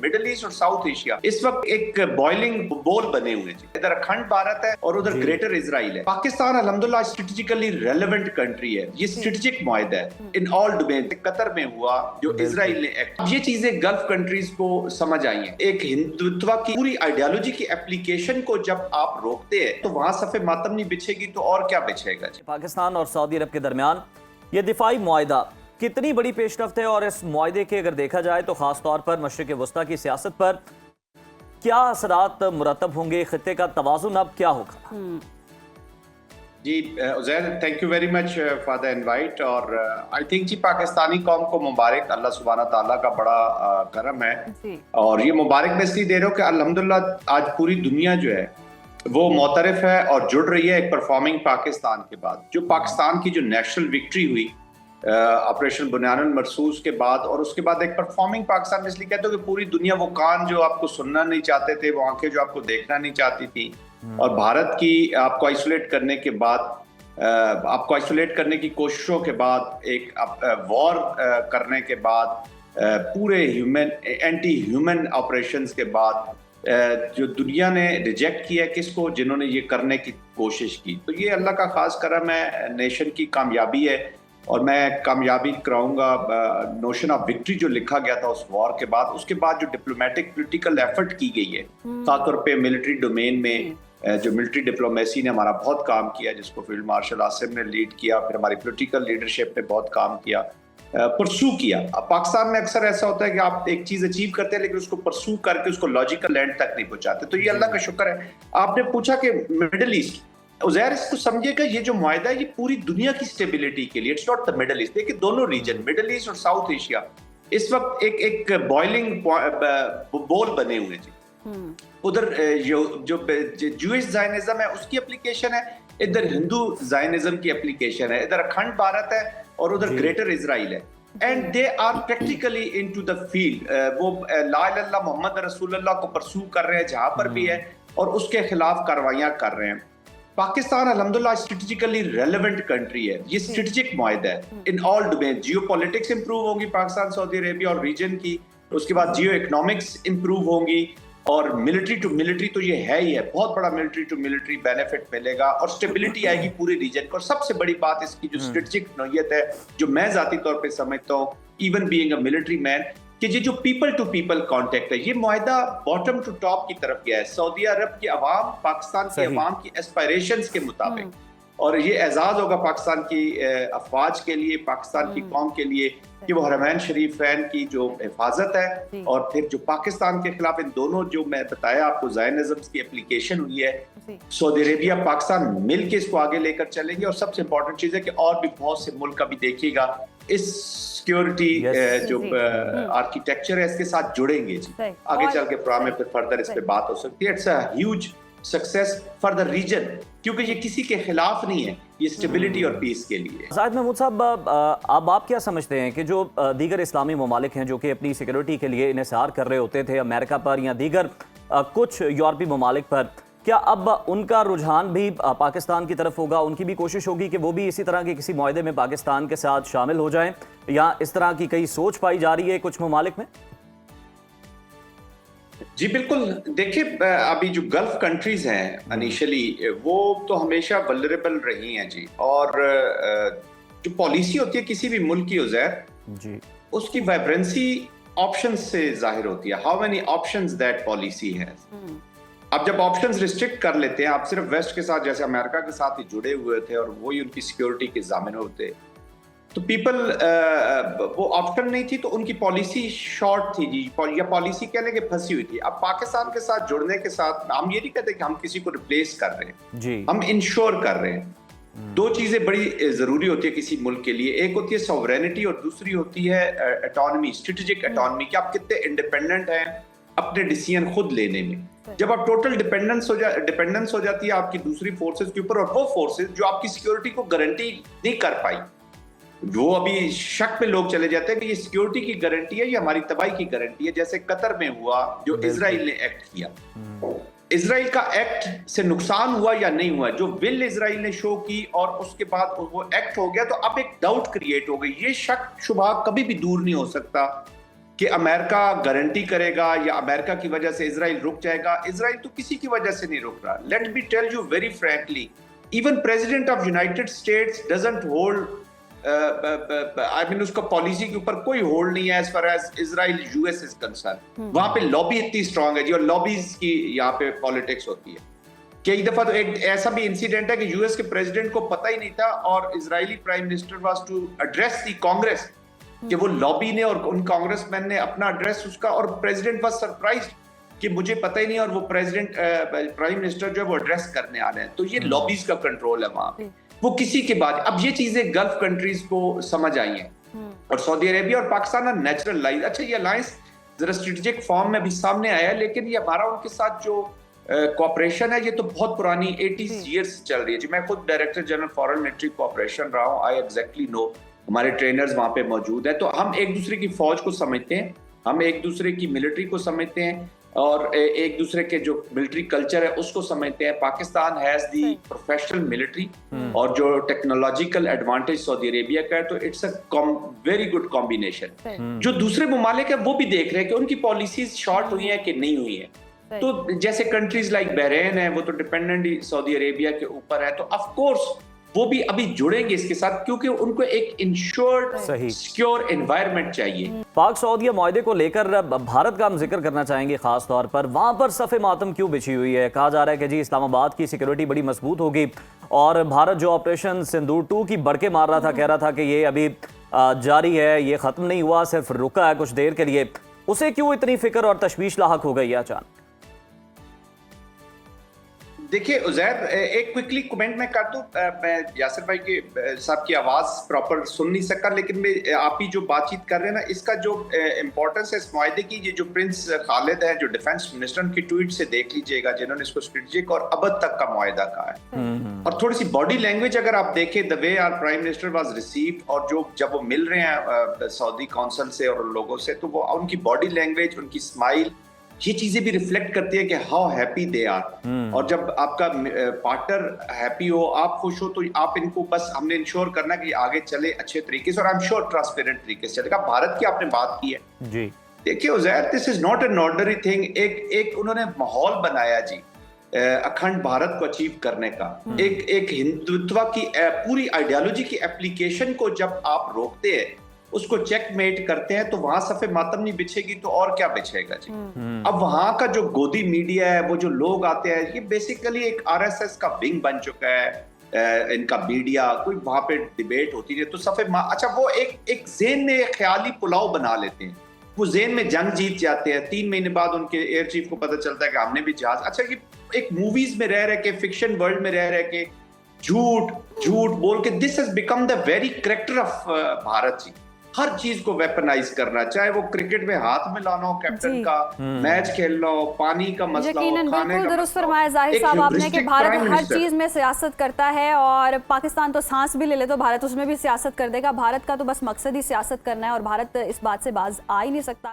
Middle east और south Asia इस वक्त एक बॉइलिंग बोल बने हुए हैं। इधर अखंड भारत है और उधर ग्रेटर इजराइल है। पाकिस्तान अल्हम्दुलिल्लाह स्ट्रेटेजिकली रेलेवेंट कंट्री है, ये स्ट्रेटेजिक मुआहदा है इन ऑल डोमेन। कतर में हुआ जो इजराइल ने एक्ट, ये चीजें गल्फ कंट्रीज को समझ आई हैं। एक हिंदुत्व की पूरी आइडियोलॉजी की एप्लीकेशन को जब आप रोकते हैं तो वहां सफे मातम नहीं बिछेगी तो और क्या बिछेगा। पाकिस्तान और सऊदी अरब के दरमियान ये दिफाई मुआहदा कितनी बड़ी पेशरफ्त है, और इस मुआहदे के अगर देखा जाए तो खास तौर पर मशरिक वस्ता की सियासत पर क्या असरात मुरतब होंगे, खित्ते का तवाज़ुन अब क्या होगा? जी Uzair, thank you very much for the invite. और आई थिंक जी पाकिस्तानी कौम को मुबारक, अल्लाह सुब्हाना ताला का बड़ा करम है। और ये मुबारक मैं इसलिए दे रहा हूँ कि अल्हम्दुलिल्लाह आज पूरी दुनिया जो है वो मोतरफ है और जुड़ रही है एक परफॉर्मिंग पाकिस्तान के बाद। जो पाकिस्तान की जो नेशनल विक्ट्री हुई ऑपरेशन बुनियानुल मरसूस के बाद, और उसके बाद एक परफॉर्मिंग पाकिस्तान, इसलिए कहते हो कि पूरी दुनिया, वो कान जो आपको सुनना नहीं चाहते थे, वो आंखें जो आपको देखना नहीं चाहती थी, और भारत की आपको आइसोलेट करने के बाद, आपको आइसोलेट करने की कोशिशों के बाद, एक वॉर करने के बाद, पूरे ह्यूमन एंटी ह्यूमन ऑपरेशंस के बाद जो दुनिया ने रिजेक्ट किया किसको, जिन्होंने ये करने की कोशिश की। तो ये अल्लाह का खास करम है, नेशन की कामयाबी है। और मैं कामयाबी कराऊंगा नोशन ऑफ विक्ट्री जो लिखा गया था उस वॉर के बाद, उसके बाद जो डिप्लोमेटिक पॉलिटिकल एफर्ट की गई है, खासतौर पे मिलिट्री डोमेन में जो मिलिट्री डिप्लोमेसी ने हमारा बहुत काम किया, जिसको फील्ड मार्शल आसिम ने लीड किया, फिर हमारी पॉलिटिकल लीडरशिप ने बहुत काम किया, परसू किया। अब पाकिस्तान में अक्सर ऐसा होता है कि आप एक चीज अचीव करते हैं लेकिन उसको परसू करके उसको लॉजिकल एंड तक नहीं पहुंचाते। तो ये अल्लाह का शुक्र है। आपने पूछा कि मिडिल ईस्ट, उज़ैर इसको समझिएगा, ये जो मुआहदा है ये पूरी दुनिया की स्टेबिलिटी के लिए, it's not the middle east. देखिए दोनों रीजन, मिडिल ईस्ट और साउथ एशिया, इस वक्त एक बॉइलिंग बोल बने हुए हैं जी। उधर जो जूइश ज़ायनिज्म है उसकी एप्लीकेशन है, इधर हिंदू ज़ायनिज्म की एप्लीकेशन है, इधर अखंड भारत है और उधर ग्रेटर इजराइल है। And they are practically into the field. वो ला इलाहा इल्लल्लाह मोहम्मद रसूलुल्लाह को परसू कर रहे हैं जहां पर भी है, और उसके खिलाफ कार्रवाइयां कर रहे हैं। पाकिस्तान अल्हम्दुलिल्लाह स्ट्रेटेजिकली रेलेवेंट कंट्री है, ये स्ट्रेटेजिक मुआहदा है in all domain. Jio politics improve होगी पाकिस्तान सऊदी अरेबिया और रीजन की, उसके बाद जियो इकोनॉमिक्स इंप्रूव होंगी, और मिलिट्री टू मिलिट्री तो ये है ही है, बहुत बड़ा मिलिट्री टू मिलिट्री बेनिफिट मिलेगा, और स्टेबिलिटी आएगी पूरे रीजन को। और सबसे बड़ी बात इसकी जो स्ट्रेटेजिक नोयत है, जो मैं जाती तौर पे समझता हूँ, even being a military man, कि ये जो पीपल टू पीपल कांटेक्ट है, ये मुआहदा बॉटम टू टॉप की तरफ गया है। सऊदी अरब की अवाम पाकिस्तान की अवाम की एस्पायरेशंस के मुताबिक, और ये एजाज होगा पाकिस्तान की अफवाज के लिए, पाकिस्तान की कौम के लिए, कि वो हरमैन शरीफैन की जो हिफाजत है, और फिर जो पाकिस्तान के खिलाफ इन दोनों जो मैं बताया आपको ज़ायनिज़्म की एप्लीकेशन हुई है, सऊदी अरेबिया पाकिस्तान मिल के इसको आगे लेकर चलेंगे। और सबसे इंपॉर्टेंट चीज़ है कि और भी बहुत से मुल्क अभी देखिएगा इस सिक्योरिटी जो आर्किटेक्चर है इसके साथ जुड़ेंगे जी। आगे चल के प्रोग्राम में फिर फर्दर इस पे बात हो सकती है। It's a huge success for the region, क्योंकि ये किसी के खिलाफ नहीं है, ये स्टेबिलिटी और पीस के लिए। ज़ाहिद महमूद साहब, अब आप क्या समझते हैं कि जो दीगर इस्लामी ममालिक हैं जो कि अपनी सिक्योरिटी के लिए इन्हिसार कर रहे होते थे अमेरिका पर या दीगर कुछ यूरोपीय ममालिक पर, क्या अब उनका रुझान भी पाकिस्तान की तरफ होगा? उनकी भी कोशिश होगी कि वो भी इसी तरह के किसी मुआहदे में पाकिस्तान के साथ शामिल हो जाएं, या इस तरह की कई सोच पाई जा रही है कुछ ममालिक में? जी बिल्कुल, देखिए अभी जो गल्फ कंट्रीज हैं इनिशियली, वो तो हमेशा वल्नरेबल रही हैं जी। और जो पॉलिसी होती है किसी भी मुल्क की उज़ैर जी, उसकी वाइब्रेंसी ऑप्शंस से जाहिर होती है। How many options that policy है। अब जब ऑप्शंस रिस्ट्रिक्ट कर लेते हैं, आप सिर्फ वेस्ट के साथ जैसे अमेरिका के साथ ही जुड़े हुए थे और वही उनकी सिक्योरिटी के ज़ामिन होते, तो पीपल वो ऑप्शन नहीं थी, तो उनकी पॉलिसी शॉर्ट थी जी, या पॉलिसी कह लें कि फंसी हुई थी। अब पाकिस्तान के साथ जुड़ने के साथ हम ये नहीं कहते कि हम किसी को रिप्लेस कर रहे हैं जी, हम इंश्योर कर रहे हैं। दो चीजें बड़ी जरूरी होती है किसी मुल्क के लिए, एक होती है सॉवरेनिटी और दूसरी होती है ऑटोनॉमी, स्ट्रेटेजिक ऑटोनॉमी, कि आप कितने इंडिपेंडेंट हैं अपने डिसीजन खुद लेने में। जब आप टोटल डिपेंडेंस हो जाती है आपकी दूसरी फोर्सेस के ऊपर, और वो फोर्सेस जो आपकी सिक्योरिटी को गारंटी नहीं कर पाई, वो अभी शक में लोग चले जाते हैं कि ये सिक्योरिटी की गारंटी है, ये हमारी तबाही की गारंटी है। जैसे कतर में हुआ जो इजराइल ने एक्ट किया, इजराइल का एक्ट से नुकसान हुआ या नहीं हुआ, जो विल इजराइल ने शो की और उसके बाद वो एक्ट हो गया, तो अब एक डाउट क्रिएट हो गई। ये शक शुबा कभी भी दूर नहीं हो सकता कि अमेरिका गारंटी करेगा या अमेरिका की वजह से इजराइल रुक जाएगा। इजराइल तो किसी की वजह से नहीं रुक रहा। Let me tell you very frankly, even president of United States doesn't hold, I mean उसका पॉलिसी के ऊपर कोई होल्ड नहीं है as far as Israel US is concern. वहां पे लॉबी इतनी स्ट्रांग है जी, और लॉबीज की यहाँ पे पॉलिटिक्स होती है। कई दफा तो एक ऐसा भी इंसिडेंट है कि यूएस के प्रेसिडेंट को पता ही नहीं था और Israeli prime minister was to address the Congress, कि वो लॉबी ने और उन कांग्रेसमैन ने अपना एड्रेस उसका, और प्रेसिडेंट वाज सरप्राइज्ड कि मुझे पता ही नहीं, और वो प्रेसिडेंट प्राइम मिनिस्टर जो है वो एड्रेस करने आ रहे हैं। तो ये लॉबीज का कंट्रोल है वहां पे, वो किसी के बाद। अब ये चीजें गल्फ कंट्रीज को समझ आई हैं और सऊदी अरेबिया और पाकिस्तान ना नेचुरल लाइज। अच्छा, ये अलायंस जरा स्ट्रेटेजिक फॉर्म में भी सामने आया, लेकिन ये हमारा उनके साथ जो कोऑपरेशन है ये तो बहुत पुरानी 80 ईयर्स चल रही है जी। मैं खुद director general foreign military cooperation रहा हूँ, आई एग्जैक्टली नो। हमारे ट्रेनर्स वहां पे मौजूद है, तो हम एक दूसरे की फौज को समझते हैं, हम एक दूसरे की मिलिट्री को समझते हैं, और एक दूसरे के जो मिलिट्री कल्चर है उसको समझते हैं। Pakistan has the professional military, और जो टेक्नोलॉजिकल एडवांटेज सऊदी अरेबिया का है, तो it's a very good combination. जो दूसरे ममालिक है वो भी देख रहे हैं कि उनकी पॉलिसीज शॉर्ट हुई है कि नहीं हुई है। तो जैसे कंट्रीज लाइक बहरीन है, वो तो डिपेंडेंट ही सऊदी अरेबिया के ऊपर है, तो ऑफ कोर्स वो भी अभी जुड़ेंगे इसके साथ, क्योंकि उनको एक इंश्योर्ड सिक्योर एनवायरनमेंट चाहिए। पाक सऊदी माहदे को लेकर भारत का हम जिक्र करना चाहेंगे खास तौर पर। वहां पर सफ़े मातम क्यों बिछी हुई है? कहा जा रहा है कि जी इस्लामाबाद की सिक्योरिटी बड़ी मजबूत होगी, और भारत जो ऑपरेशन सिंदूर 2 की बड़के मार रहा था, कह रहा था कि ये अभी जारी है, ये खत्म नहीं हुआ, सिर्फ रुका है कुछ देर के लिए। उसे क्यों इतनी फिक्र और तशवीश लाहक हो गई है अचानक? देखिए उजैर, एक क्विकली कमेंट मैं कर दूं। मैं यासिर भाई के साहब की आवाज प्रॉपर सुन नहीं सका, लेकिन मैं आप ही जो बातचीत कर रहे हैं ना, इसका जो इम्पोर्टेंस है इस मुआहदे की, ये जो प्रिंस खालिद है जो डिफेंस मिनिस्टर, उनकी ट्वीट से देख लीजिएगा, जिन्होंने इसको स्ट्रेटेजिक और अबद तक का मुआहदा कहा है। और थोड़ी सी बॉडी लैंग्वेज अगर आप देखें, the way our prime minister was received, और जो जब वो मिल रहे हैं सऊदी काउंसिल से और लोगों से, तो वो उनकी बॉडी लैंग्वेज, उनकी स्माइल, ये चीजें भी रिफ्लेक्ट करती है कि हाउ हैप्पी दे आर। और जब आपका पार्टनर हैप्पी हो, आप खुश हो, तो आप इनको बस हमने इंश्योर करना कि आगे चले अच्छे तरीके से, और आई एम श्योर ट्रांसपेरेंट तरीके से चलेगा। भारत की आपने बात की है जी, देखिए Uzair, this is not an ordinary thing. एक उन्होंने माहौल बनाया जी अखंड भारत को अचीव करने का। एक हिंदुत्व की पूरी आइडियोलॉजी की एप्लीकेशन को जब आप रोकते हैं, उसको चेकमेट करते हैं, तो वहां सफे मातम नहीं बिछेगी तो और क्या बिछेगा जी। अब वहां का जो गोदी मीडिया है, वो जो लोग आते हैं, ये बेसिकली एक आरएसएस का विंग बन चुका है। इनका मीडिया, कोई वहां पे डिबेट होती है तो अच्छा, वो एक जेन में ख्याली पुलाव बना लेते हैं, वो जेन में जंग जीत जाते हैं। 3 महीने बाद उनके एयर चीफ को पता चलता है कि हमने भी जहाज, अच्छा ये एक मूवीज में रह के, फिक्शन वर्ल्ड में रह के झूठ बोल के, this has become the very character of Bharat ji. हर चीज को वेपनाइज करना, चाहे वो क्रिकेट में हाथ में लाना हो कैप्टन का, मैच खेलना हो, पानी का मसला हो, खाने का। दुरुस्त फरमाया जाहिर साहब आपने कि भारत हर चीज में सियासत करता है, और पाकिस्तान तो सांस भी ले ले तो भारत उसमें भी सियासत कर देगा। भारत का तो बस मकसद ही सियासत करना है, और भारत इस बात से बाज आ ही नहीं सकता।